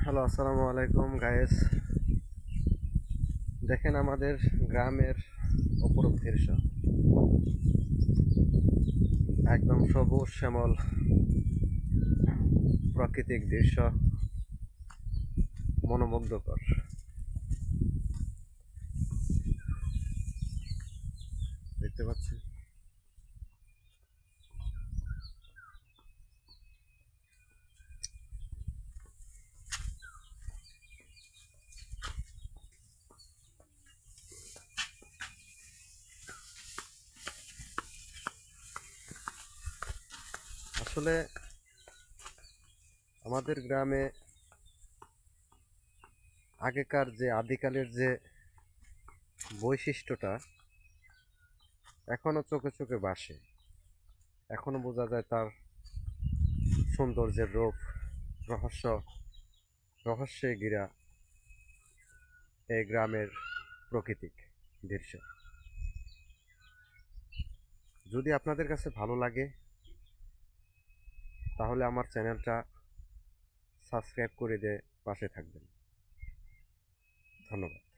Hello, আসসালামু আলাইকুম guys. দেখেন আমাদের গ্রামের অপরূপ দৃশ্য, একদম সবুজ শ্যামল প্রাকৃতিক দৃশ্য, মনোমুগ্ধকর। দেখতে পাচ্ছেন? আসলে আমাদের গ্রামে আগেকার যে আদিকালের যে বৈশিষ্ট্যটা এখনো চোখে চোখে ভাসে, এখনো বোঝা যায় তার সৌন্দর্যের রূপ, রহস্য রহস্যে ঘেরা এই গ্রামের প্রাকৃতিক দৃশ্য। যদি আপনাদের কাছে ভালো লাগে তাহলে আমার চ্যানেলটা সাবস্ক্রাইব করে দিয়ে পাশে থাকবেন। ধন্যবাদ।